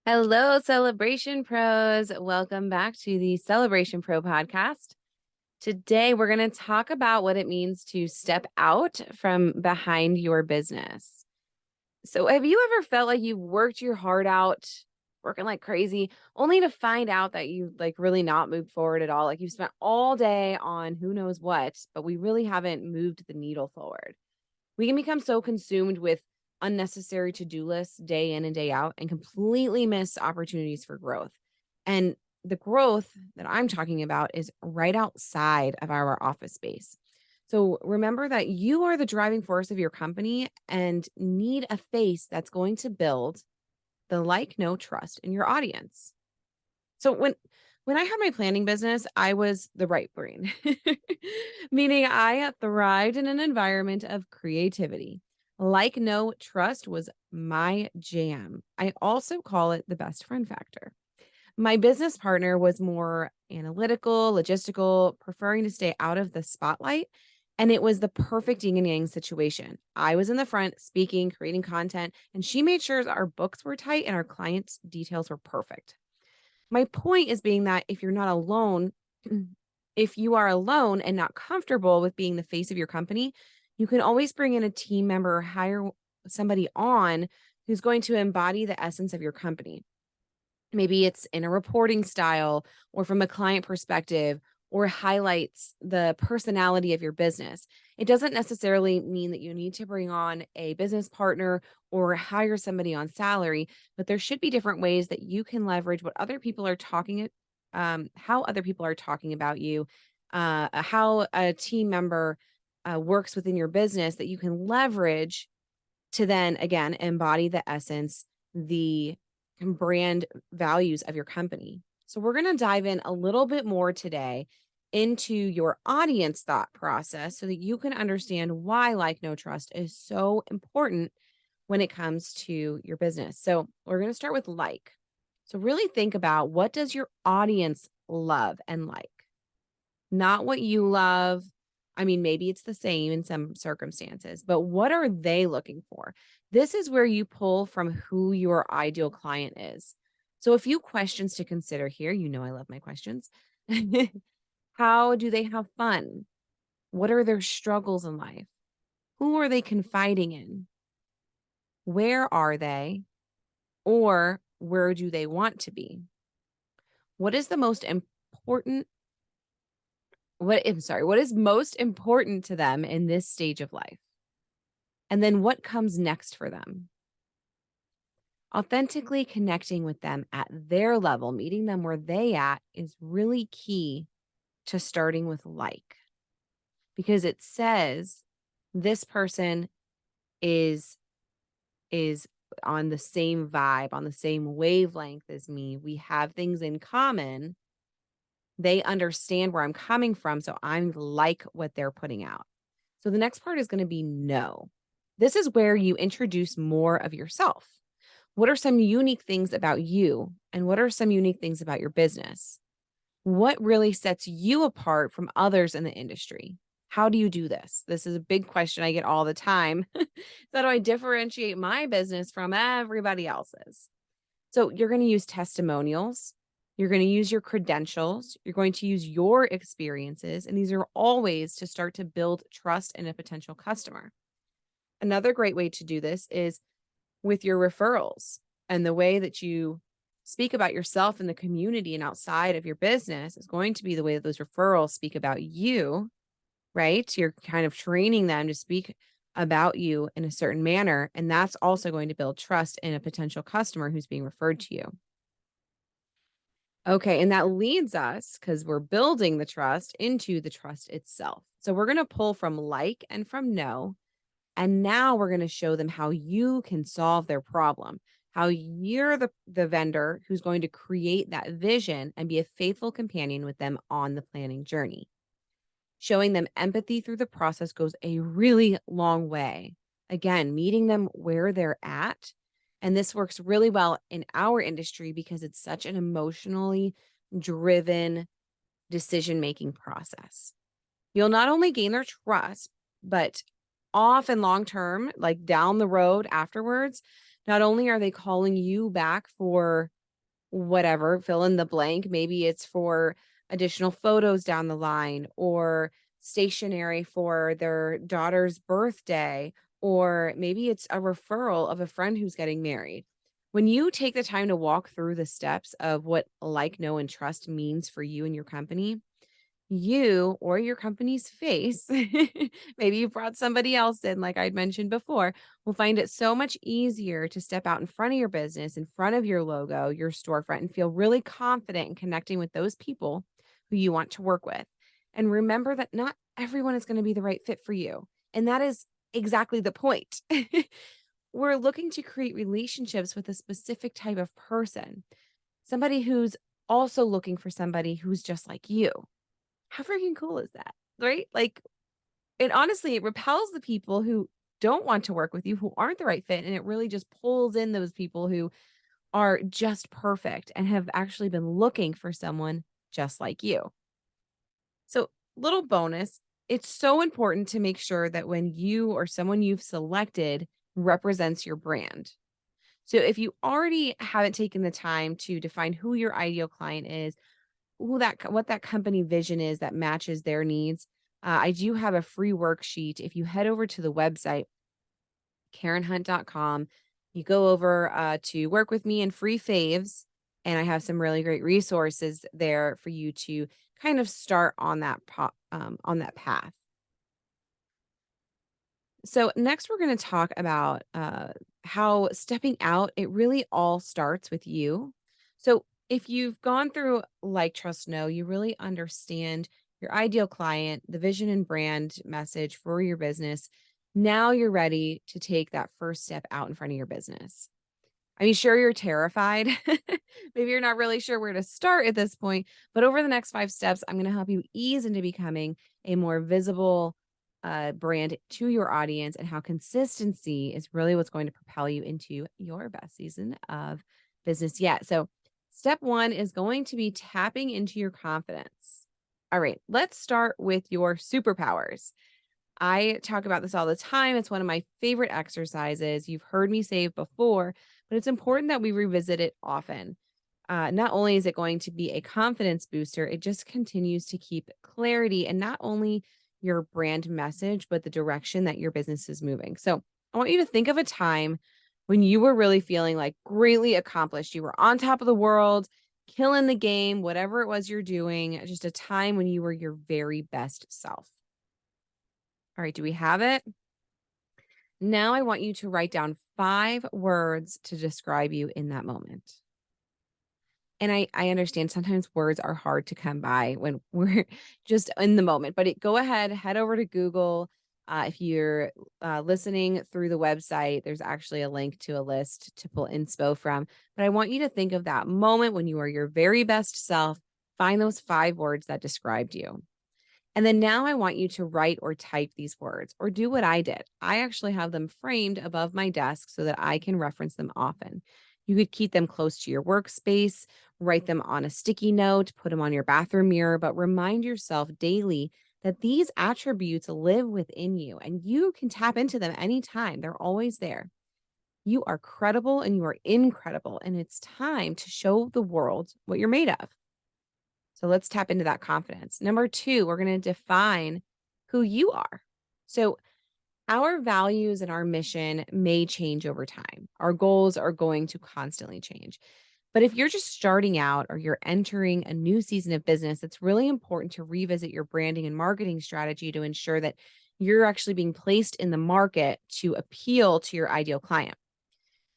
Hello, Celebration Pros. Welcome back to the Celebration Pro podcast. Today, we're going to talk about what it means to step out from behind your business. So, have you ever felt like you worked your heart out, working like crazy, only to find out that you really not moved forward at all? Like you've spent all day on who knows what, but we really haven't moved the needle forward. We can become so consumed with unnecessary to-do lists day in and day out and completely miss opportunities for growth. And the growth that I'm talking about is right outside of our office space. So remember that you are the driving force of your company and need a face that's going to build the like, know, trust in your audience. So when I had my planning business, I was the right brain, meaning I thrived in an environment of creativity. Like no trust was my jam. I also call it the best friend factor. My business partner was more analytical, logistical, preferring to stay out of the spotlight. And it was the perfect yin and yang situation. I was in the front speaking, creating content, and she made sure our books were tight and our clients' details were perfect. My point is being that if you're not alone, if you are alone and not comfortable with being the face of your company, you can always bring in a team member or hire somebody on who's going to embody the essence of your company. Maybe it's in a reporting style or from a client perspective or highlights the personality of your business. It doesn't necessarily mean that you need to bring on a business partner or hire somebody on salary, but there should be different ways that you can leverage what other people are how other people are talking about you, how a team member works within your business that you can leverage to then again embody the essence, the brand values of your company. So we're going to dive in a little bit more today into your audience thought process so that you can understand why like no trust is so important when it comes to your business. So we're going to start with like. So really think about, what does your audience love and like? Not what you love. I mean, maybe it's the same in some circumstances, but what are they looking for? This is where you pull from who your ideal client is. So, a few questions to consider here. You know, I love my questions. How do they have fun? What are their struggles in life? Who are they confiding in? Where are they? Or where do they want to be? What is the most important what is most important to them in this stage of life? And then what comes next for them? Authentically connecting with them at their level, meeting them where they at is really key to starting with like, because it says this person is is on the same vibe, on the same wavelength as me. We have things in common. They understand where I'm coming from, so I'm like what they're putting out. So the next part is going to be no. This is where you introduce more of yourself. What are some unique things about you? And what are some unique things about your business? What really sets you apart from others in the industry? How do you do this? This is a big question I get all the time. So how do I differentiate my business from everybody else's? So you're going to use testimonials. You're going to use your credentials. You're going to use your experiences. And these are all ways to start to build trust in a potential customer. Another great way to do this is with your referrals, and the way that you speak about yourself in the community and outside of your business is going to be the way that those referrals speak about you, right? You're kind of training them to speak about you in a certain manner. And that's also going to build trust in a potential customer who's being referred to you. Okay. And that leads us, because we're building the trust, into the trust itself. So we're going to pull from like and from no. And now we're going to show them how you can solve their problem, how you're the vendor who's going to create that vision and be a faithful companion with them on the planning journey. Showing them empathy through the process goes a really long way. Again, meeting them where they're at. And this works really well in our industry because it's such an emotionally driven decision making process. You'll not only gain their trust, but often long term, like down the road afterwards, not only are they calling you back for whatever, fill in the blank. Maybe it's for additional photos down the line or stationery for their daughter's birthday, or maybe it's a referral of a friend who's getting married. When you take the time to walk through the steps of what like, know, and trust means for you and your company, you or your company's face, maybe you brought somebody else in, like I'd mentioned before, will find it so much easier to step out in front of your business, in front of your logo, your storefront, and feel really confident in connecting with those people who you want to work with. And remember that not everyone is going to be the right fit for you. And that is exactly the point. We're looking to create relationships with a specific type of person, somebody who's also looking for somebody who's just like you. How freaking cool is that? Right? Like, it honestly, it repels the people who don't want to work with you, who aren't the right fit. And it really just pulls in those people who are just perfect and have actually been looking for someone just like you. So, little bonus, it's so important to make sure that when you or someone you've selected represents your brand. So, if you already haven't taken the time to define who your ideal client is, what that company vision is that matches their needs. I do have a free worksheet. If you head over to the website, KarenHunt.com, you go over to work with me and free faves, and I have some really great resources there for you to kind of start on on that path. So next, we're going to talk about how stepping out, it really all starts with you. So if you've gone through like, trust, know, you really understand your ideal client, the vision and brand message for your business. Now you're ready to take that first step out in front of your business. I mean, sure, you're terrified. Maybe you're not really sure where to start at this point, but over the next 5 steps, I'm going to help you ease into becoming a more visible brand to your audience, and how consistency is really what's going to propel you into your best season of business yet. So, step one is going to be tapping into your confidence. All right, let's start with your superpowers. I talk about this all the time. It's one of my favorite exercises. You've heard me say it before, but it's important that we revisit it often. Not only is it going to be a confidence booster, it just continues to keep clarity and not only your brand message, but the direction that your business is moving. So I want you to think of a time when you were really feeling like greatly accomplished. You were on top of the world, killing the game, whatever it was you're doing, just a time when you were your very best self. All right, do we have it? Now I want you to write down 5 words to describe you in that moment. And I understand sometimes words are hard to come by when we're just in the moment, but go ahead, head over to Google. If you're listening through the website, there's actually a link to a list to pull inspo from. But I want you to think of that moment when you are your very best self. Find those 5 words that described you. And then now I want you to write or type these words or do what I did. I actually have them framed above my desk so that I can reference them often. You could keep them close to your workspace, write them on a sticky note, put them on your bathroom mirror, but remind yourself daily that these attributes live within you and you can tap into them anytime. They're always there. You are credible and you are incredible, and it's time to show the world what you're made of. So let's tap into that confidence. Number 2, we're going to define who you are. So our values and our mission may change over time. Our goals are going to constantly change. But if you're just starting out or you're entering a new season of business, it's really important to revisit your branding and marketing strategy to ensure that you're actually being placed in the market to appeal to your ideal client.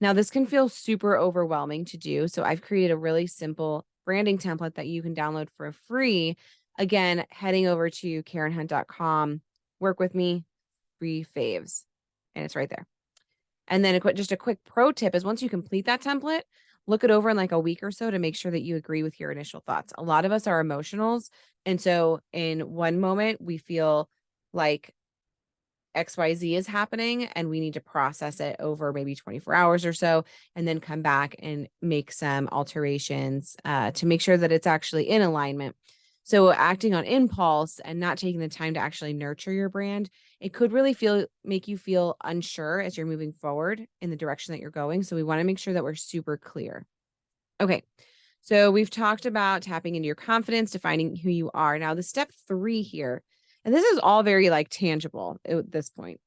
Now, this can feel super overwhelming to do. So I've created a really simple branding template that you can download for free. Again, heading over to KarenHunt.com, work with me, free faves, and it's right there. And then just a quick pro tip is once you complete that template, look it over in like a week or so to make sure that you agree with your initial thoughts. A lot of us are emotionals. And so in one moment, we feel like XYZ is happening and we need to process it over maybe 24 hours or so, and then come back and make some alterations to make sure that it's actually in alignment. So acting on impulse and not taking the time to actually nurture your brand, It could really make you feel unsure as you're moving forward in the direction that you're going. So we want to make sure that we're super clear. Okay. So we've talked about tapping into your confidence, defining who you are. Now, the step 3 here, and this is all very like tangible at this point.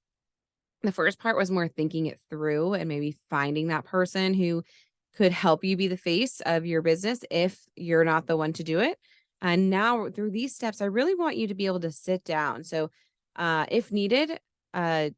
The first part was more thinking it through and maybe finding that person who could help you be the face of your business if you're not the one to do it. And now through these steps, I really want you to be able to sit down. So, if needed, uh,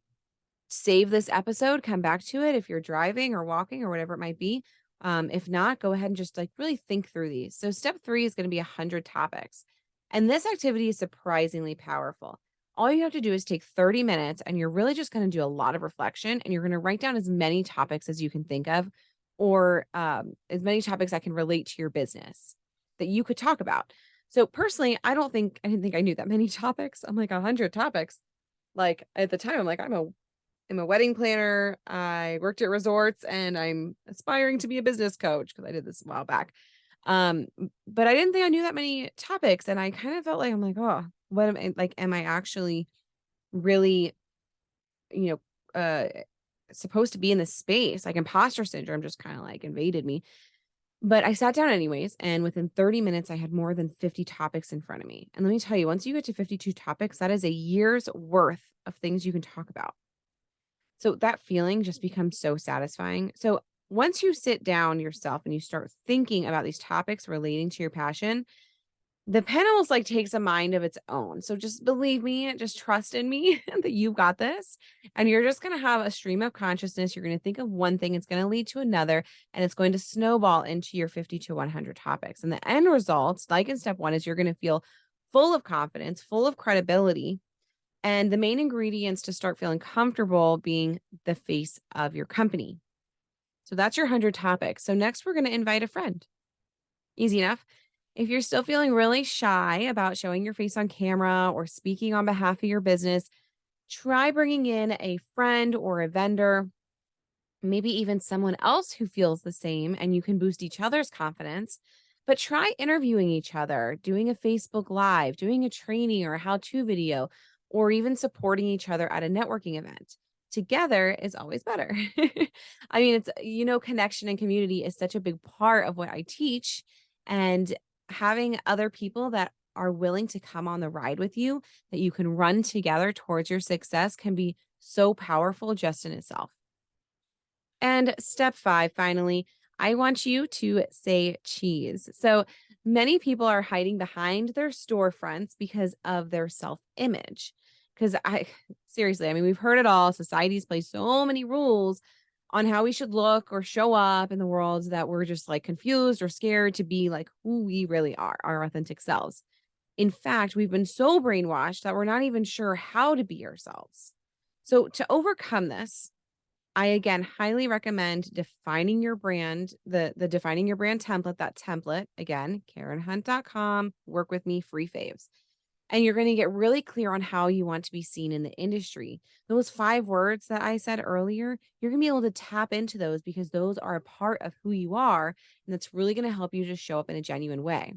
save this episode, come back to it if you're driving or walking or whatever it might be. If not, go ahead and just like really think through these. So, step 3 is going to be 100 topics. And this activity is surprisingly powerful. All you have to do is take 30 minutes and you're really just going to do a lot of reflection and you're going to write down as many topics as you can think of or as many topics that can relate to your business that you could talk about. So personally, I didn't think I knew that many topics. I'm like 100 topics. Like at the time, I'm like, I'm a wedding planner. I worked at resorts and I'm aspiring to be a business coach because I did this a while back. But I didn't think I knew that many topics. And I kind of felt like, I'm like, oh, what am I like? Am I actually really, you supposed to be in this space? Like imposter syndrome just kind of like invaded me. But I sat down anyways. And within 30 minutes, I had more than 50 topics in front of me. And let me tell you, once you get to 52 topics, that is a year's worth of things you can talk about. So that feeling just becomes so satisfying. So once you sit down yourself and you start thinking about these topics relating to your passion, the pen almost like takes a mind of its own. So just believe me, just trust in me that you've got this. And you're just going to have a stream of consciousness. You're going to think of one thing, it's going to lead to another, and it's going to snowball into your 50 to 100 topics. And the end result, like in step 1, is you're going to feel full of confidence, full of credibility, and the main ingredients to start feeling comfortable being the face of your company. So that's your 100 topics. So next, we're going to invite a friend. Easy enough. If you're still feeling really shy about showing your face on camera or speaking on behalf of your business, try bringing in a friend or a vendor, maybe even someone else who feels the same, and you can boost each other's confidence. But try interviewing each other, doing a Facebook Live, doing a training or a how to video, or even supporting each other at a networking event. Together is always better. I mean, connection and community is such a big part of what I teach. And having other people that are willing to come on the ride with you, that you can run together towards your success, can be so powerful just in itself. And step 5, finally, I want you to say cheese. So many people are hiding behind their storefronts because of their self image. Because seriously, I mean, we've heard it all. Society's placed so many rules on how we should look or show up in the world that we're just like confused or scared to be like who we really are, our authentic selves. In fact, we've been so brainwashed that we're not even sure how to be ourselves. So to overcome this, I again highly recommend defining your brand, the defining your brand template, that template, again, KarenHunt.com, work with me, free faves. And you're going to get really clear on how you want to be seen in the industry. Those 5 words that I said earlier, you're going to be able to tap into those because those are a part of who you are. And that's really going to help you just show up in a genuine way.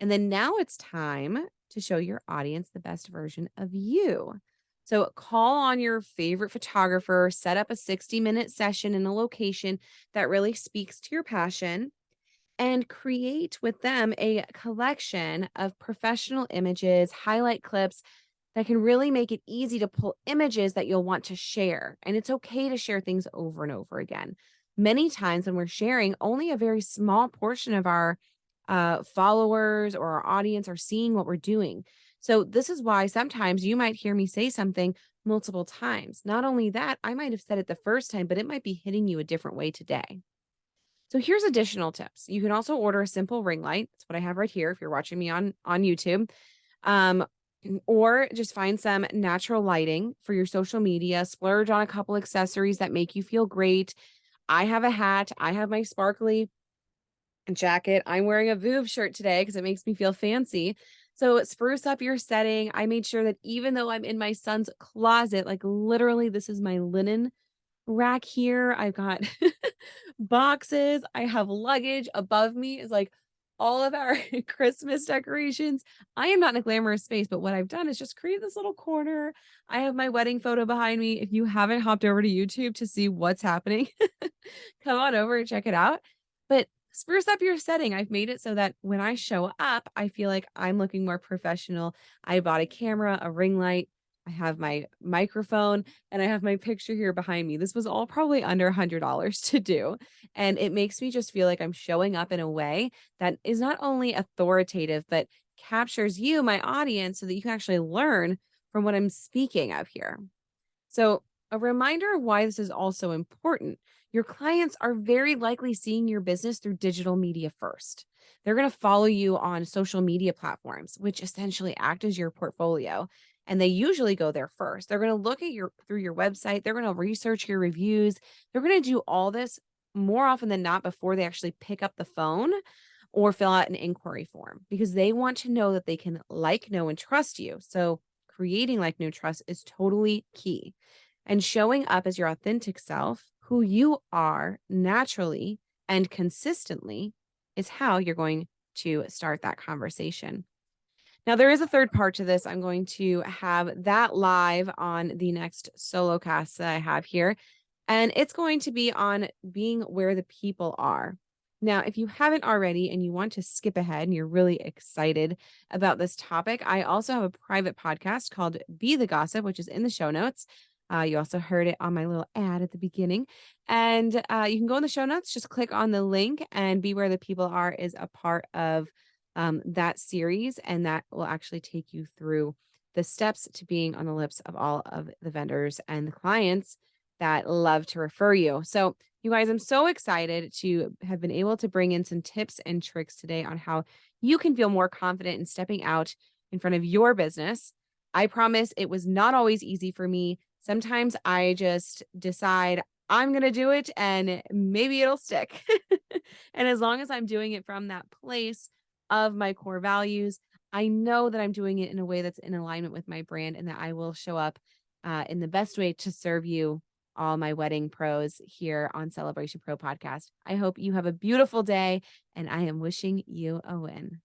And then now it's time to show your audience the best version of you. So call on your favorite photographer, set up a 60-minute session in a location that really speaks to your passion, and create with them a collection of professional images, highlight clips that can really make it easy to pull images that you'll want to share. And it's okay to share things over and over again. Many times when we're sharing, only a very small portion of our followers or our audience are seeing what we're doing. So this is why sometimes you might hear me say something multiple times. Not only that, I might have said it the first time, but it might be hitting you a different way today. So here's additional tips. You can also order a simple ring light. That's what I have right here if you're watching me on YouTube. Um, or just find some natural lighting for your social media, splurge on a couple accessories that make you feel great. I have a hat. I have my sparkly jacket. I'm wearing a Voove shirt today because it makes me feel fancy. So spruce up your setting. I made sure that even though I'm in my son's closet, like literally this is my linen rack here. I've got boxes. I have luggage above me is like all of our Christmas decorations. I am not in a glamorous space, but what I've done is just create this little corner. I have my wedding photo behind me. If you haven't hopped over to YouTube to see what's happening, come on over and check it out. But spruce up your setting. I've made it so that when I show up, I feel like I'm looking more professional. I bought a camera, a ring light. I have my microphone and I have my picture here behind me. This was all probably under $100 to do. And it makes me just feel like I'm showing up in a way that is not only authoritative, but captures you, my audience, so that you can actually learn from what I'm speaking of here. So, a reminder of why this is also important. Your clients are very likely seeing your business through digital media first. They're going to follow you on social media platforms, which essentially act as your portfolio. And they usually go there first. They're going to look at your through your website. They're going to research your reviews. They're going to do all this more often than not before they actually pick up the phone or fill out an inquiry form because they want to know that they can like, know, and trust you. So creating like, know, trust is totally key. And showing up as your authentic self, who you are naturally and consistently, is how you're going to start that conversation. Now, there is a third part to this. I'm going to have that live on the next solo cast that I have here. And it's going to be on being where the people are. Now, if you haven't already and you want to skip ahead and you're really excited about this topic, I also have a private podcast called Be the Gossip, which is in the show notes. You also heard it on my little ad at the beginning. And you can go in the show notes, just click on the link, and Be Where the People Are is a part of that series. And that will actually take you through the steps to being on the lips of all of the vendors and the clients that love to refer you. So, you guys, I'm so excited to have been able to bring in some tips and tricks today on how you can feel more confident in stepping out in front of your business. I promise it was not always easy for me. Sometimes I just decide I'm going to do it and maybe it'll stick. And as long as I'm doing it from that place of my core values, I know that I'm doing it in a way that's in alignment with my brand and that I will show up in the best way to serve you, all my wedding pros, here on Celebration Pro Podcast. I hope you have a beautiful day and I am wishing you a win.